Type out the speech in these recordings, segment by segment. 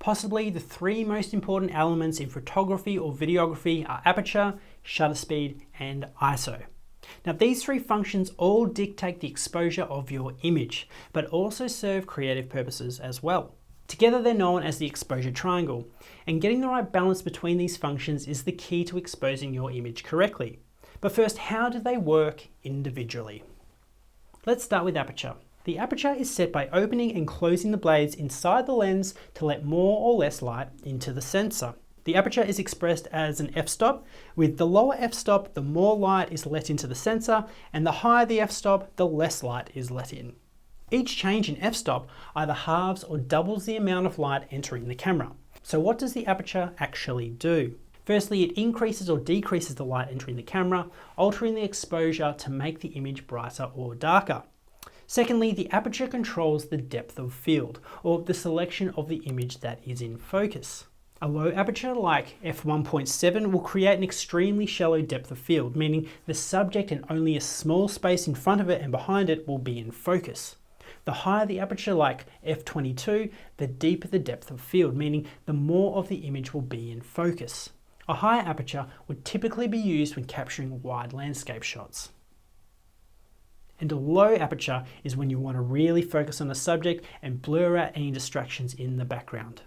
Possibly the three most important elements in photography or videography are aperture, shutter speed, and ISO. Now these three functions all dictate the exposure of your image, but also serve creative purposes as well. Together they're known as the exposure triangle, and getting the right balance between these functions is the key to exposing your image correctly. But first, how do they work individually? Let's start with aperture. The aperture is set by opening and closing the blades inside the lens to let more or less light into the sensor. The aperture is expressed as an f-stop. With the lower f-stop, the more light is let into the sensor, and the higher the f-stop, the less light is let in. Each change in f-stop either halves or doubles the amount of light entering the camera. So what does the aperture actually do? Firstly, it increases or decreases the light entering the camera, altering the exposure to make the image brighter or darker. Secondly, the aperture controls the depth of field, or the selection of the image that is in focus. A low aperture like f1.7 will create an extremely shallow depth of field, meaning the subject and only a small space in front of it and behind it will be in focus. The higher the aperture like f22, the deeper the depth of field, meaning the more of the image will be in focus. A higher aperture would typically be used when capturing wide landscape shots. And a low aperture is when you want to really focus on the subject and blur out any distractions in the background.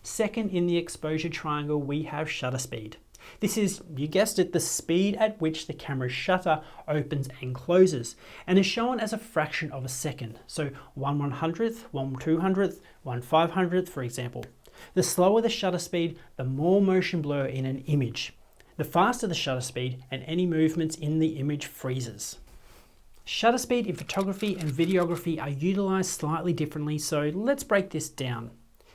Second in the exposure triangle, we have shutter speed. This is, you guessed it, the speed at which the camera's shutter opens and closes, and is shown as a fraction of a second. So 1/100th, 1/200th, 1/500th, for example. The slower the shutter speed, the more motion blur in an image. The faster the shutter speed, and any movements in the image freezes. Shutter speed in photography and videography are utilized slightly differently, so let's break this down.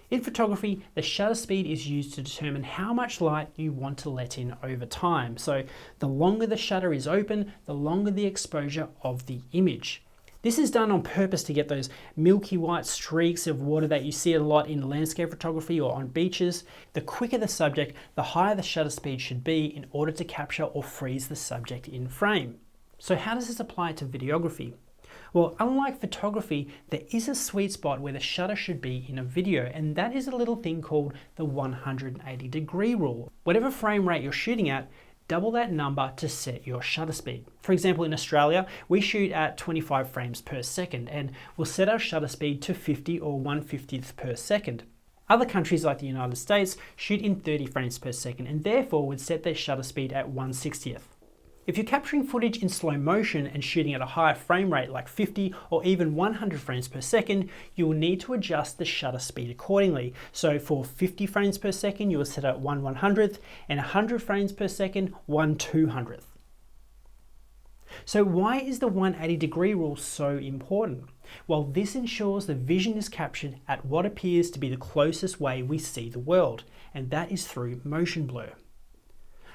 In photography, the shutter speed is used to determine how much light you want to let in over time. So the longer the shutter is open, the longer the exposure of the image. This is done on purpose to get those milky white streaks of water that you see a lot in landscape photography or on beaches. The quicker the subject, the higher the shutter speed should be in order to capture or freeze the subject in frame. So how does this apply to videography? Well, unlike photography, there is a sweet spot where the shutter should be in a video, and that is a little thing called the 180-degree rule. Whatever frame rate you're shooting at, double that number to set your shutter speed. For example, in Australia, we shoot at 25 frames per second, and we'll set our shutter speed to 50 or 1/50th per second. Other countries like the United States shoot in 30 frames per second, and therefore would set their shutter speed at 1/60th. If you're capturing footage in slow motion and shooting at a higher frame rate like 50 or even 100 frames per second, you will need to adjust the shutter speed accordingly. So for 50 frames per second, you will set at 1/100th, and 100 frames per second, 1/200th. So why is the 180-degree rule so important? Well, this ensures the vision is captured at what appears to be the closest way we see the world, and that is through motion blur.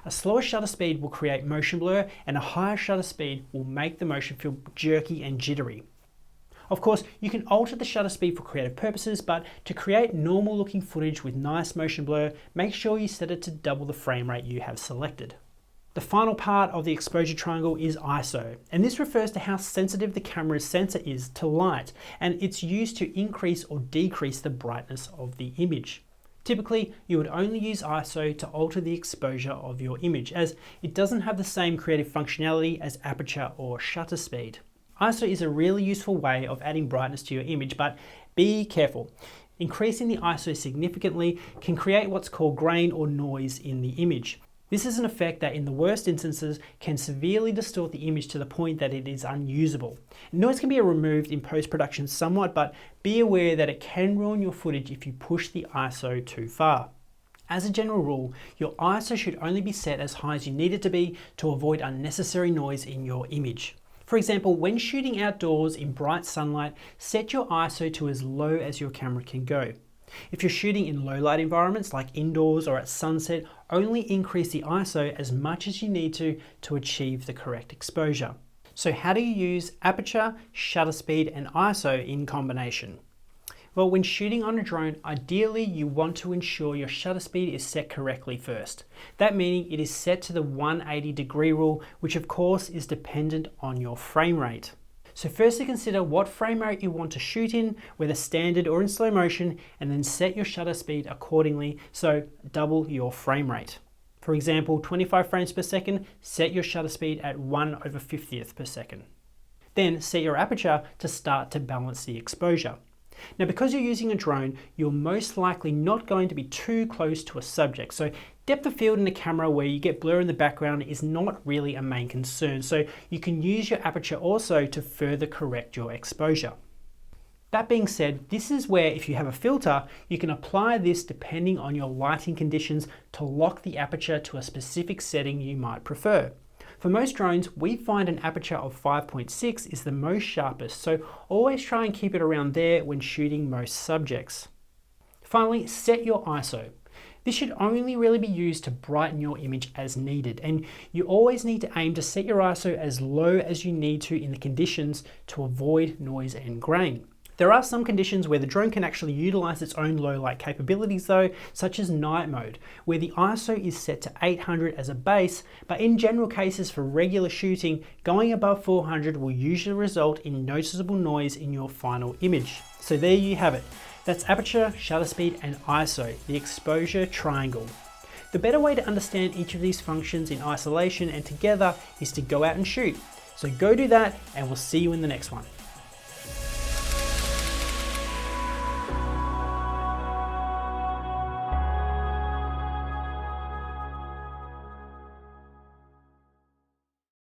A slower shutter speed will create motion blur, and a higher shutter speed will make the motion feel jerky and jittery. Of course, you can alter the shutter speed for creative purposes, but to create normal looking footage with nice motion blur, make sure you set it to double the frame rate you have selected. The final part of the exposure triangle is ISO, and this refers to how sensitive the camera's sensor is to light, and it's used to increase or decrease the brightness of the image. Typically, you would only use ISO to alter the exposure of your image, as it doesn't have the same creative functionality as aperture or shutter speed. ISO is a really useful way of adding brightness to your image, but be careful. Increasing the ISO significantly can create what's called grain or noise in the image. This is an effect that in the worst instances can severely distort the image to the point that it is unusable. Noise can be removed in post-production somewhat, but be aware that it can ruin your footage if you push the ISO too far. As a general rule, your ISO should only be set as high as you need it to be to avoid unnecessary noise in your image. For example, when shooting outdoors in bright sunlight, set your ISO to as low as your camera can go. If you're shooting in low light environments like indoors or at sunset, only increase the ISO as much as you need to achieve the correct exposure. So how do you use aperture, shutter speed, and ISO in combination? Well, when shooting on a drone, ideally you want to ensure your shutter speed is set correctly first. That meaning it is set to the 180-degree rule, which of course is dependent on your frame rate. So firstly consider what frame rate you want to shoot in, whether standard or in slow motion, and then set your shutter speed accordingly, so double your frame rate. For example, 25 frames per second, set your shutter speed at 1/50th per second. Then set your aperture to start to balance the exposure. Now, because you're using a drone, you're most likely not going to be too close to a subject. So depth of field in the camera where you get blur in the background is not really a main concern. So you can use your aperture also to further correct your exposure. That being said, this is where if you have a filter, you can apply this depending on your lighting conditions to lock the aperture to a specific setting you might prefer. For most drones, we find an aperture of 5.6 is the most sharpest, so always try and keep it around there when shooting most subjects. Finally, set your ISO. This should only really be used to brighten your image as needed, and you always need to aim to set your ISO as low as you need to in the conditions to avoid noise and grain. There are some conditions where the drone can actually utilize its own low light capabilities though, such as night mode, where the ISO is set to 800 as a base, but in general cases for regular shooting, going above 400 will usually result in noticeable noise in your final image. So there you have it. That's aperture, shutter speed, and ISO, the exposure triangle. The better way to understand each of these functions in isolation and together is to go out and shoot. So go do that, and we'll see you in the next one.